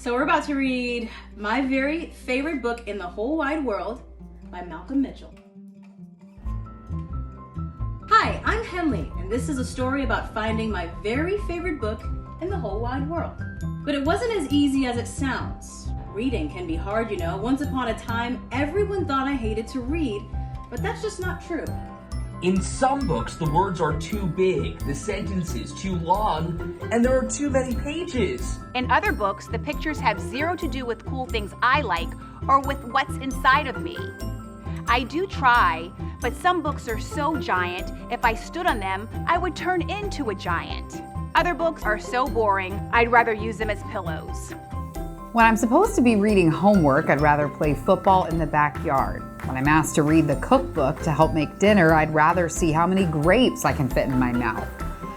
So we're about to read my very favorite book in the whole wide world by Malcom Mitchell. Hi, I'm Henley, and this is a story about finding my very favorite book in the whole wide world. But it wasn't as easy as it sounds. Reading can be hard, you know. Once upon a time, everyone thought I hated to read, but that's just not true. In some books, the words are too big, the sentences too long, and there are too many pages. In other books, the pictures have zero to do with cool things I like or with what's inside of me. I do try, but some books are so giant, if I stood on them, I would turn into a giant. Other books are so boring, I'd rather use them as pillows. When I'm supposed to be reading homework, I'd rather play football in the backyard. When I'm asked to read the cookbook to help make dinner, I'd rather see how many grapes I can fit in my mouth.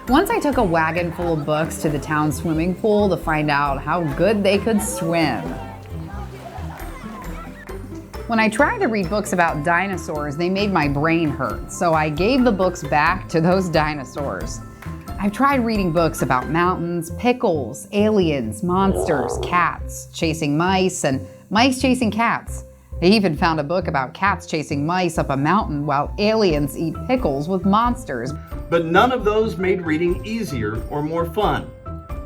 Once I took a wagon full of books to the town swimming pool to find out how good they could swim. When I tried to read books about dinosaurs, they made my brain hurt, so I gave the books back to those dinosaurs. I've tried reading books about mountains, pickles, aliens, monsters, cats chasing mice, and mice chasing cats. I even found a book about cats chasing mice up a mountain while aliens eat pickles with monsters. But none of those made reading easier or more fun.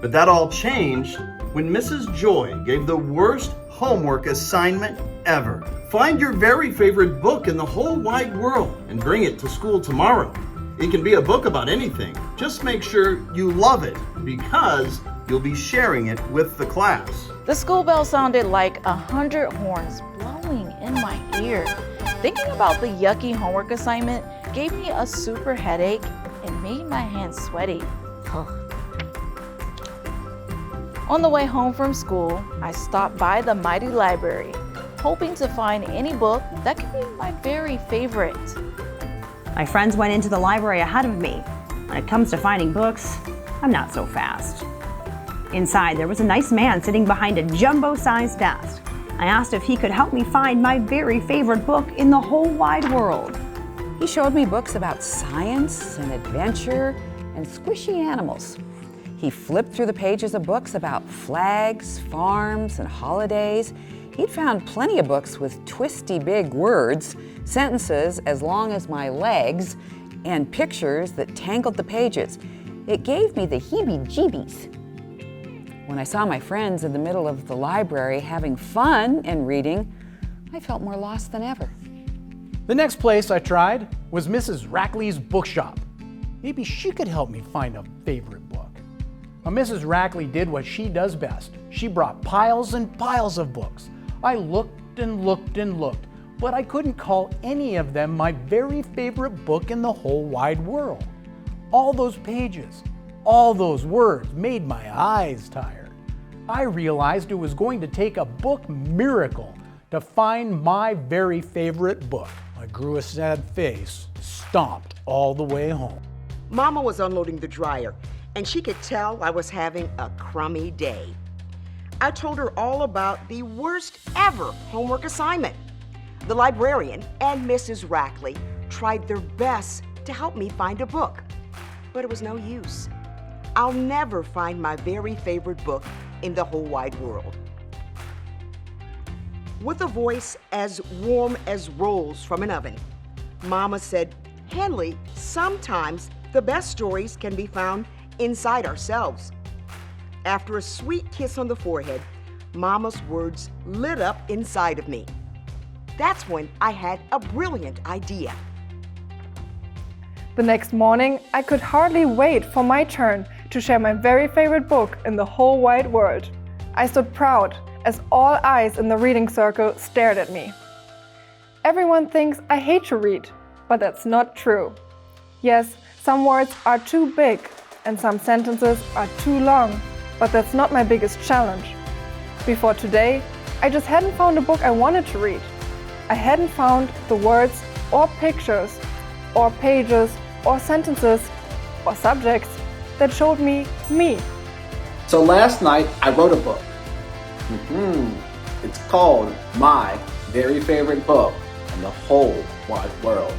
But that all changed when Mrs. Joy gave the worst homework assignment ever. Find your very favorite book in the whole wide world and bring it to school tomorrow. It can be a book about anything. Just make sure you love it because you'll be sharing it with the class. The school bell sounded like 100 horns blowing in my ear. Thinking about the yucky homework assignment gave me a super headache and made my hands sweaty. On the way home from school, I stopped by the mighty library, hoping to find any book that could be my very favorite. My friends went into the library ahead of me. When it comes to finding books, I'm not so fast. Inside, there was a nice man sitting behind a jumbo-sized desk. I asked if he could help me find my very favorite book in the whole wide world. He showed me books about science and adventure and squishy animals. He flipped through the pages of books about flags, farms, and holidays. He'd found plenty of books with twisty big words, sentences as long as my legs, and pictures that tangled the pages. It gave me the heebie-jeebies. When I saw my friends in the middle of the library having fun and reading, I felt more lost than ever. The next place I tried was Mrs. Rackley's bookshop. Maybe she could help me find a favorite book. Now, Mrs. Rackley did what she does best. She brought piles and piles of books. I looked and looked and looked, but I couldn't call any of them my very favorite book in the whole wide world. All those pages, all those words made my eyes tired. I realized it was going to take a book miracle to find my very favorite book. I grew a sad face, stomped all the way home. Mama was unloading the dryer, and she could tell I was having a crummy day. I told her all about the worst ever homework assignment. The librarian and Mrs. Rackley tried their best to help me find a book, but it was no use. I'll never find my very favorite book in the whole wide world. With a voice as warm as rolls from an oven, Mama said, "Henley, sometimes the best stories can be found inside ourselves." After a sweet kiss on the forehead, Mama's words lit up inside of me. That's when I had a brilliant idea. The next morning, I could hardly wait for my turn to share my very favorite book in the whole wide world. I stood proud as all eyes in the reading circle stared at me. Everyone thinks I hate to read, but that's not true. Yes, some words are too big and some sentences are too long, but that's not my biggest challenge. Before today, I just hadn't found a book I wanted to read. I hadn't found the words or pictures or pages or sentences or subjects that showed me me. So last night I wrote a book. It's called My Very Favorite Book in the Whole Wide World.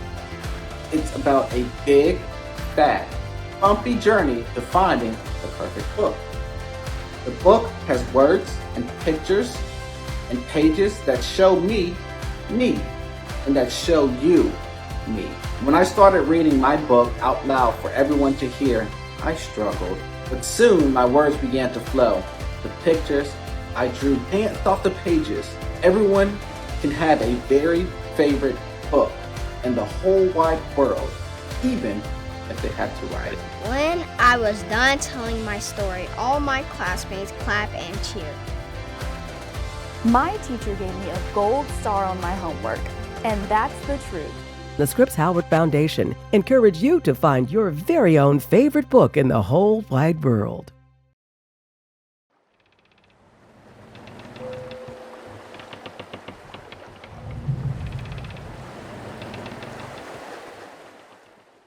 It's about a big, fat, bumpy journey to finding the perfect book. The book has words and pictures and pages that show me, and that show you, me. When I started reading my book out loud for everyone to hear, I struggled. But soon my words began to flow. The pictures I drew danced off the pages. Everyone can have a very favorite book in the whole wide world, even if they had to write it. When I was done telling my story, all my classmates clapped and cheered. My teacher gave me a gold star on my homework, and that's the truth. The Scripps Howard Foundation encourage you to find your very own favorite book in the whole wide world.